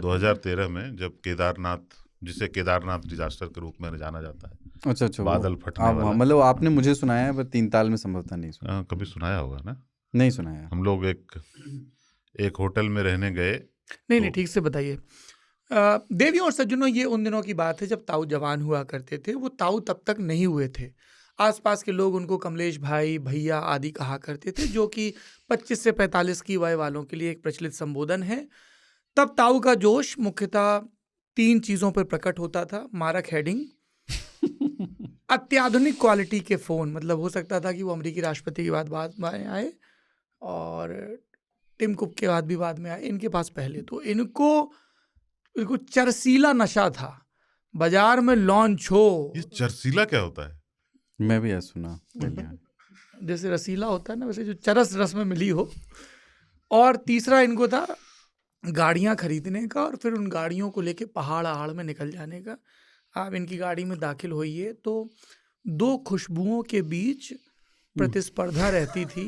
2013 में जब केदारनाथ, जिसे केदारनाथ डिजास्टर के रूप में जाना जाता है, अच्छा बादल फटने वाला। मतलब आपने मुझे सुनाया है पर तीन ताल में संभवतः नहीं सुना। कभी सुनाया होगा ना? नहीं सुनाया। हम लोग एक होटल में रहने गए। नहीं, ठीक से बताइए। देवियों और सज्जनों, ये उन दिनों की बात है जब ताऊ जवान हुआ करते थे। वो ताऊ तब तक नहीं हुए थे। आसपास के लोग उनको कमलेश भाई, भैया आदि कहा करते थे, जो कि 25 से 45 की वय वालों के लिए एक प्रचलित संबोधन है। तब ताऊ का जोश मुख्यतः 3 चीज़ों पर प्रकट होता था: मारक हेडिंग, अत्याधुनिक क्वालिटी के फ़ोन, मतलब हो सकता था कि वो अमेरिकी राष्ट्रपति के बाद में आए और टिम कुक के बाद भी बाद में आए, इनके पास पहले। तो इनको चरसीला नशा था, बाजार में लॉन्च हो। ये चरसीला क्या होता है? मैं भी सुना। जैसे रसीला होता है ना, वैसे जो चरस रस में मिली हो। और तीसरा इनको था गाड़ियां खरीदने का और फिर उन गाड़ियों को लेके पहाड़ आड़ में निकल जाने का। आप इनकी गाड़ी में दाखिल होइए तो 2 खुशबुओं के बीच प्रतिस्पर्धा रहती थी।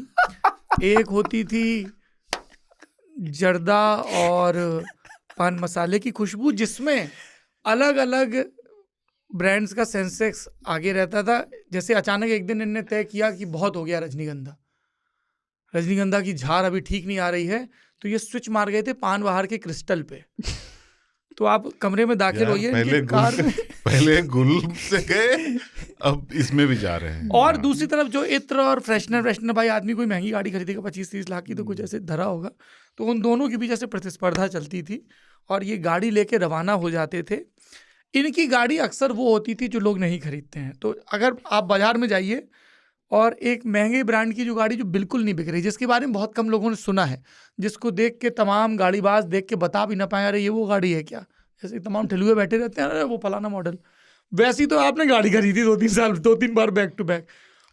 एक होती थी जर्दा और पान मसाले की खुशबू, जिसमें अलग अलग ब्रांड्स का सेंसेक्स आगे रहता था। जैसे अचानक एक दिन इन्होंने तय किया कि बहुत हो गया रजनीगंधा की झार अभी ठीक नहीं आ रही है, तो ये स्विच मार गए थे पान बहार के क्रिस्टल पे। तो आप कमरे में दाखिल होइए, पहले गुल से गए, अब इसमें भी जा रहे हैं। और दूसरी तरफ जो इत्र और फ्रेशनर, भाई आदमी कोई महंगी गाड़ी खरीदेगा 25-30 लाख की तो कुछ ऐसे धरा होगा। तो उन दोनों के बीच ऐसे प्रतिस्पर्धा चलती थी और ये गाड़ी लेके रवाना हो जाते थे। इनकी गाड़ी अक्सर वो होती थी जो लोग नहीं खरीदते हैं। तो अगर आप बाजार में जाइए और एक महंगे ब्रांड की जो गाड़ी जो बिल्कुल नहीं बिक रही, जिसके बारे में बहुत कम लोगों ने सुना है, जिसको देख के तमाम गाड़ीबाज देख के बता भी ना पाए अरे ये वो गाड़ी है क्या, जैसे तमाम ठेलुए बैठे रहते हैं अरे वो फलाना मॉडल, वैसी तो आपने गाड़ी खरीदी 2-3 बार बैक टू बैक,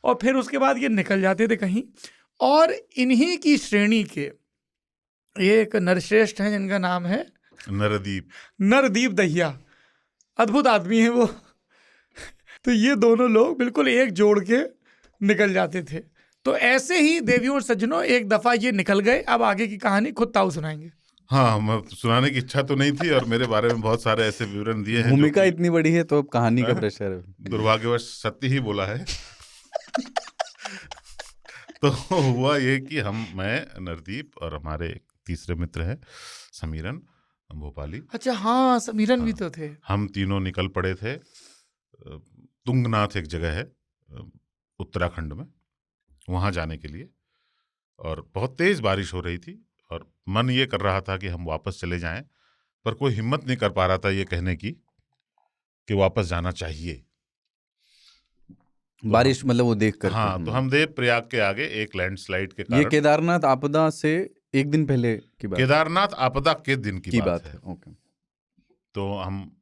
और फिर उसके बाद ये निकल जाते थे कहीं। और इन्हीं की श्रेणी के एक नरश्रेष्ठ हैं जिनका नाम है नरदीप दहिया। अद्भुत आदमी है वो। तो ये दोनों लोग बिल्कुल एक जोड़ के निकल जाते थे। तो ऐसे ही देवियों और सज्जनों एक दफा ये निकल गए। अब आगे की कहानी खुद ताऊ सुनाएंगे। हाँ, मैं सुनाने की इच्छा तो नहीं थी और मेरे बारे में बहुत सारे ऐसे विवरण दिए हैं। भूमिका इतनी बड़ी है तो अब कहानी का प्रेशर है। दुर्भाग्यवश सत्य ही बोला है। तो हुआ ये कि मैं नरदीप और हमारे तीसरे मित्र हैं समीरन भोपाली। अच्छा हाँ, समीरन भी तो थे। हम तीनों निकल पड़े थे। तुंगनाथ एक जगह है उत्तराखंड में, वहाँ जाने के लिए। और बहुत तेज बारिश हो रही थी और मन ये कर रहा था कि हम वापस चले जाएं, पर कोई हिम्मत नहीं कर पा रहा था ये कहने की कि वापस जाना चाहिए। बारिश मतलब वो देख कर। हाँ, तो हम देव प्रयाग के आगे एक लैंडस्लाइड के कारण। ये केदारनाथ आपदा से एक दिन पहले की बात? केदारनाथ आपदा के दिन की बात है। ओके। तो हम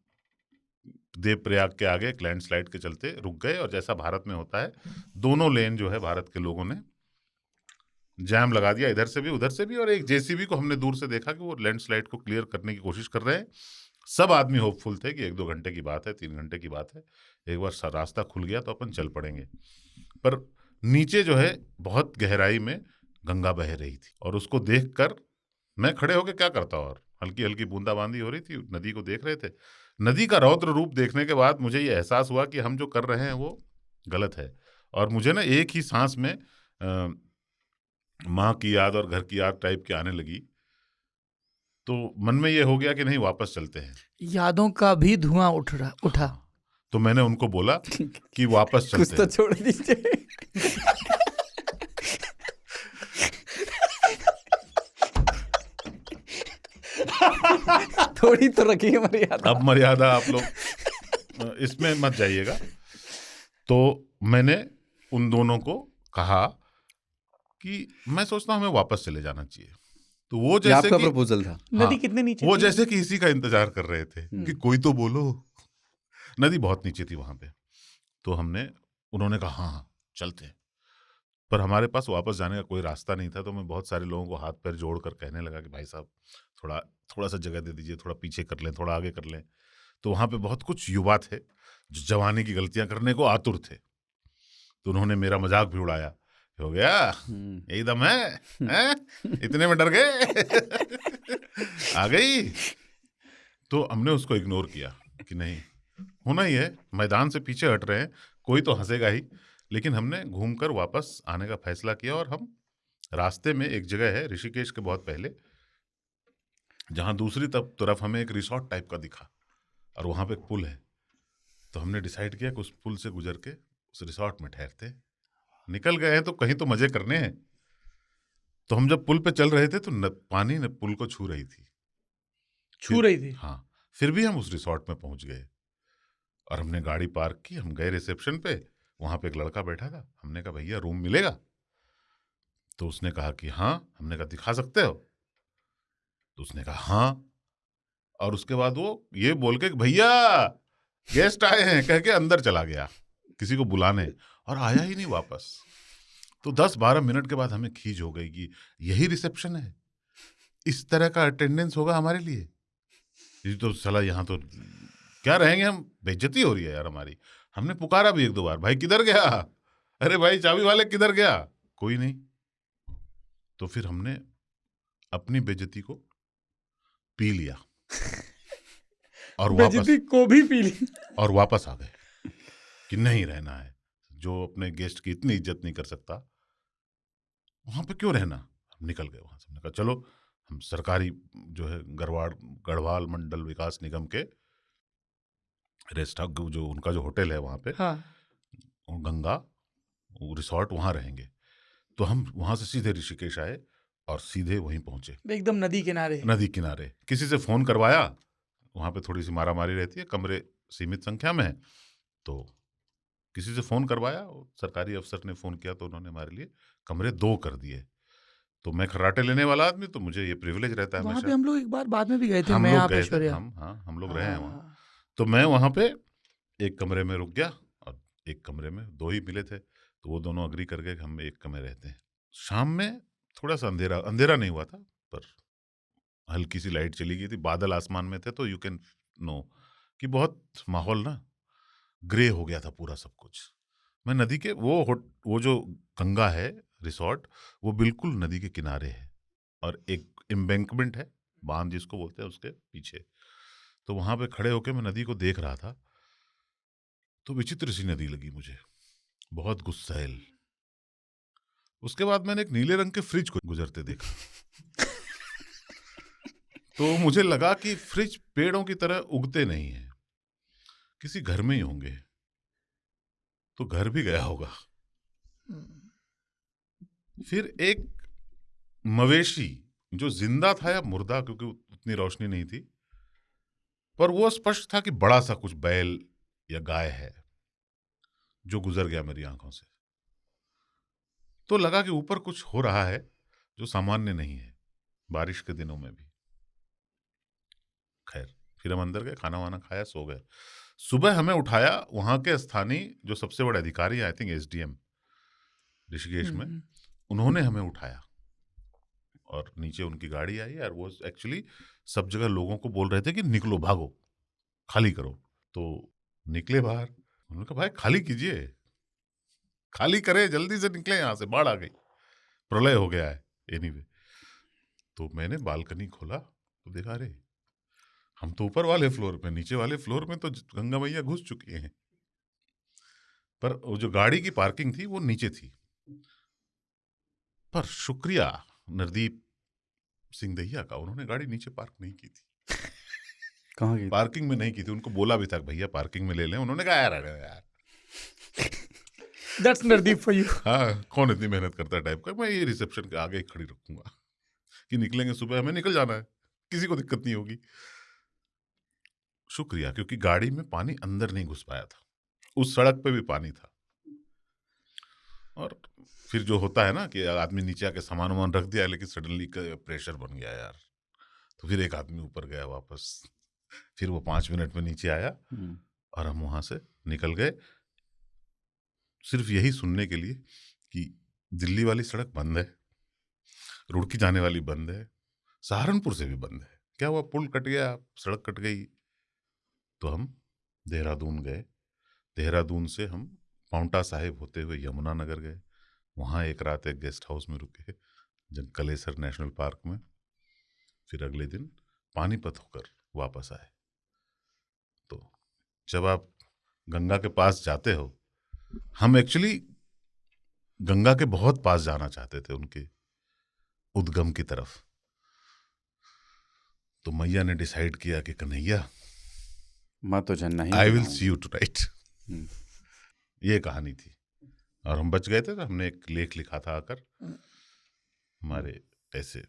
देव प्रयाग के आगे एक लैंडस्लाइड के चलते रुक गए और जैसा भारत में होता है, दोनों लेन जो है भारत के लोगों ने जैम लगा दिया, इधर से भी उधर से भी। और एक जेसीबी को हमने दूर से देखा कि वो लैंडस्लाइड को क्लियर करने की कोशिश कर रहे हैं। सब आदमी होपफुल थे कि 1-2 घंटे की बात है, 3 घंटे की बात है, एक बार रास्ता खुल गया तो अपन चल पड़ेंगे। पर नीचे जो है बहुत गहराई में गंगा बह रही थी और उसको देखकर मैं खड़े होकर क्या करता, और हल्की हल्की बूंदाबांदी हो रही थी, नदी को देख रहे थे। नदी का रौद्र रूप देखने के बाद मुझे ये एहसास हुआ कि हम जो कर रहे हैं वो गलत है। और मुझे ना एक ही सांस में माँ की याद और घर की याद टाइप की आने लगी। तो मन में ये हो गया कि नहीं, वापस चलते हैं। यादों का भी धुआं उठा। तो मैंने उनको बोला कि वापस चलते हैं। कुछ तो छोड़ दीजिए। थोड़ी तो रखिए मर्यादा। अब मर्यादा आप लोग इसमें मत जाइएगा। तो मैंने उन दोनों को कहा कि मैं सोचता हूं हमें वापस चले जाना चाहिए। तो वो जैसे आपका प्रपोजल था। नदी कितने नीचे वो थी? जैसे कि इसी का इंतजार कर रहे थे कि कोई तो बोलो। नदी बहुत नीचे थी वहां पे। तो उन्होंने कहा हाँ चलते हैं। पर हमारे पास वापस जाने का कोई रास्ता नहीं था। तो मैं बहुत सारे लोगों को हाथ पैर जोड़ कर कहने लगा कि भाई साहब थोड़ा सा जगह दे दीजिए, थोड़ा पीछे कर लें, थोड़ा आगे कर लें। तो वहाँ पे बहुत कुछ युवा थे जो जवानी की गलतियां करने को आतुर थे। तो उन्होंने मेरा मजाक भी उड़ाया, हो गया यही दम है? इतने में डर गए? आ गई। तो हमने उसको इग्नोर किया कि नहीं होना ही है, मैदान से पीछे हट रहे हैं, कोई तो हंसेगा ही। लेकिन हमने घूमकर वापस आने का फैसला किया और हम रास्ते में एक जगह है ऋषिकेश के बहुत पहले, जहाँ दूसरी तरफ हमें एक रिसोर्ट टाइप का दिखा और वहाँ पे एक पुल है। तो हमने डिसाइड किया कि उस पुल से गुजर के उस रिसोर्ट में ठहरते हैं। निकल गए हैं तो कहीं तो मजे करने हैं। तो हम जब पुल पे चल रहे थे तो पानी ने पुल को छू रही थी। छू रही थी। हाँ, फिर भी हम उस रिसोर्ट में पहुंच गए और हमने गाड़ी पार्क की। हम गए रिसेप्शन पे, वहाँ पे एक लड़का बैठा था। हमने कहा भैया रूम मिलेगा? तो उसने कहा कि हाँ। हमने कहा दिखा सकते हो? तो उसने कहा हाँ। और उसके बाद वो ये बोल के भैया गेस्ट आए हैं कह के अंदर चला गया किसी को बुलाने, और आया ही नहीं वापस। तो 10-12 मिनट के बाद हमें खींच हो गई कि यही रिसेप्शन है, इस तरह का अटेंडेंस होगा हमारे लिए? ये तो साला यहाँ तो क्या रहेंगे हम, बेइज्जती हो रही है यार हमारी। हमने पुकारा भी 1-2 बार, भाई किधर गया, अरे भाई चाबी वाले किधर गया, कोई नहीं। तो फिर हमने अपनी बेइज्जती को पी लिया और बेइज्जती को भी पी ली। वापस आ गए कि नहीं रहना है। जो अपने गेस्ट की इतनी इज्जत नहीं कर सकता वहां पे क्यों रहना। हम निकल गए वहां से। हमने कहा चलो हम सरकारी जो है गढ़वाल मंडल विकास निगम के रेस्ट हाउस, जो उनका जो होटल है वहां पे, हाँ। गंगा रिसोर्ट, वहां रहेंगे। तो हम वहां से सीधे ऋषिकेश आए और सीधे वहीं पहुंचे, एकदम नदी किनारे। नदी किनारे। किसी से फोन करवाया, वहां पे थोड़ी सी मारामारी रहती है, कमरे सीमित संख्या में है, तो किसी से फोन करवाया, सरकारी अफसर ने फोन किया तो उन्होंने हमारे लिए कमरे 2 कर दिए। तो मैं खर्राटे लेने वाला आदमी, तो मुझे ये प्रिविलेज रहता है वहाँ पे हमेशा। हम लोग एक बार बाद में भी गए थे, हम मैं लोग आप गए थे, ऐश्वर्या। हम लोग रहे हैं वहाँ। हाँ। तो मैं वहाँ पे एक कमरे में रुक गया और एक कमरे में 2 ही मिले थे, तो वो दोनों अग्री कर गए कि हम एक कमरे रहते हैं। शाम में थोड़ा सा अंधेरा नहीं हुआ था, पर हल्की सी लाइट चली गई थी, बादल आसमान में थे, तो यू कैन नो कि बहुत माहौल ना ग्रे हो गया था पूरा सब कुछ। मैं नदी के वो जो गंगा है रिसोर्ट, वो बिल्कुल नदी के किनारे है और एक एम्बैंकमेंट है, बांध जिसको बोलते हैं, उसके पीछे। तो वहां पे खड़े होकर मैं नदी को देख रहा था, तो विचित्र सी नदी लगी मुझे, बहुत गुस्सैल। उसके बाद मैंने एक नीले रंग के फ्रिज को गुजरते देखा तो मुझे लगा कि फ्रिज पेड़ों की तरह उगते नहीं है, किसी घर में ही होंगे। तो घर भी गया होगा। फिर एक मवेशी जो जिंदा था या मुर्दा, क्योंकि उतनी रोशनी नहीं थी, पर वो स्पष्ट था कि बड़ा सा कुछ बैल या गाय है, जो गुजर गया मेरी आंखों से। तो लगा कि ऊपर कुछ हो रहा है जो सामान्य नहीं है, बारिश के दिनों में भी। खैर फिर हम अंदर गए, खाना वाना खाया, सो गए। सुबह हमें उठाया वहां के स्थानीय जो सबसे बड़े अधिकारी, आई थिंक एसडीएम ऋषिकेश में, उन्होंने हमें उठाया और नीचे उनकी गाड़ी आई। और वो एक्चुअली सब जगह लोगों को बोल रहे थे कि निकलो, भागो, खाली करो। तो निकले बाहर। उन्होंने कहा भाई खाली कीजिए, खाली करें, जल्दी से निकले यहाँ से, बाढ़ आ गई, प्रलय हो गया है। एनीवे, तो मैंने बालकनी खोला तो देखा अरे हम तो ऊपर वाले फ्लोर पे, नीचे वाले फ्लोर में तो गंगा मैया घुस चुकी हैं। पर वो जो गाड़ी की पार्किंग थी वो नीचे थी। पर शुक्रिया नरदीप सिंह दहिया का, उन्होंने गाड़ी नीचे पार्क नहीं की थी। कहाँ की? पार्किंग में नहीं की थी। उनको बोला भी था भैया पार्किंग में ले लें, उन्होंने कहा यार दैट्स नरदीप फॉर यू। हाँ, कौन इतनी मेहनत करता है टाइप का, मैं ये रिसेप्शन के आगे ही खड़ी रखूंगा कि निकलेंगे सुबह, हमें निकल जाना है, किसी को दिक्कत नहीं होगी। शुक्रिया, क्योंकि गाड़ी में पानी अंदर नहीं घुस पाया था, उस सड़क पे भी पानी था। और फिर जो होता है ना कि आदमी नीचे आके सामान वामान रख दिया, लेकिन सडनली प्रेशर बन गया यार, तो फिर एक आदमी ऊपर गया वापस। फिर वो 5 मिनट में नीचे आया और हम वहां से निकल गए, सिर्फ यही सुनने के लिए कि दिल्ली वाली सड़क बंद है, रुड़की जाने वाली बंद है, सहारनपुर से भी बंद है। क्या हुआ, पुल कट गया, सड़क कट गई। तो हम देहरादून गए। देहरादून से हम पाउंटा साहिब होते हुए यमुनानगर गए, वहाँ एक रात एक गेस्ट हाउस में रुके, कलेसर नेशनल पार्क में। फिर अगले दिन पानीपत होकर वापस आए। जब आप गंगा के पास जाते हो, हम एक्चुअली गंगा के बहुत पास जाना चाहते थे, उनके उद्गम की तरफ। तो मैया ने डिसाइड किया कि कन्हैया, मैं तो जानना ही आई विल चाहूंगा। सी यू टुनाइट। ये कहानी थी, और हम बच गए थे। तो हमने एक लेख लिखा था आकर हमारे ऐसे।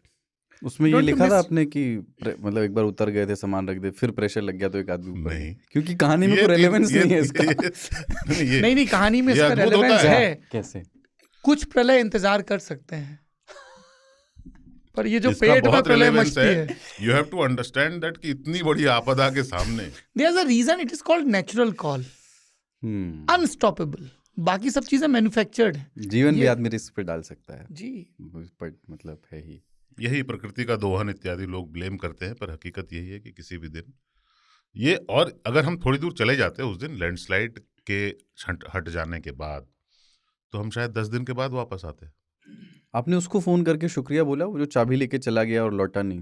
उसमें ये Don't you लिखा था miss- आपने कि मतलब एक बार उतर गए थे, सामान रख दे, फिर प्रेशर लग गया तो एक आदमी ऊपर नहीं। गया। क्योंकि कहानी में कोई रेलेवेंस नहीं है इसका। नहीं नहीं, कहानी में ये इसका अद्भुत होता रेलेवेंस है। है। कैसे? कुछ प्रलय इंतजार कर सकते हैं, पर ये जो इसका पेट में बहुत प्रलय relevance मचती है, you have to understand that कि इतनी बड़ी आपदा के सामने there is a reason it is called natural call, unstoppable. बाकी सब चीजें मैन्युफैक्चर्ड है। जीवन भी ये- आदमी रिस्क पे डाल सकता है, जी, पर मतलब है ही। यही प्रकृति का दोहन इत्यादि लोग ब्लेम करते हैं, पर हकीकत यही है कि किसी भी दिन ये, और अगर हम थोड़ी दूर चले जाते हैं उस दिन लैंडस्लाइड के हट जाने के बाद, तो हम शायद 10 दिन के बाद वापस आते। आपने उसको फोन करके शुक्रिया बोला, वो जो चाबी लेके चला गया और लौटा नहीं,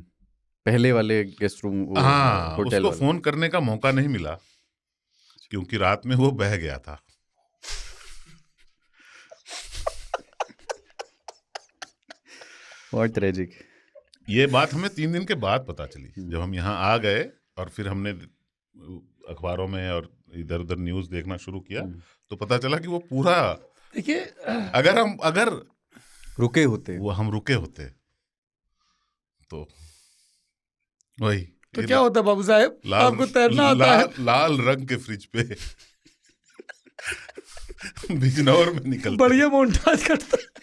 पहले वाले गेस्ट रूम, हाँ, होटल उसको वाला। फोन करने का मौका नहीं मिला क्योंकि रात में वो बह गया था। बहुत ट्रेजिक। ये बात हमें 3 दिन के बाद पता चली, जब हम यहाँ आ गए और फिर हमने अखबारों में और इधर उधर न्यूज़ देखना शुरू किया, तो पता चला कि वो पूरा, देखिए अगर रुके होते, वो हम रुके होते तो वही तो क्या होता बाबू साहब, आपको तैरना आता है? लाल रंग के फ्रिज पे बिजनौर में निकलते। बढ़िया मोन्टाज करता है।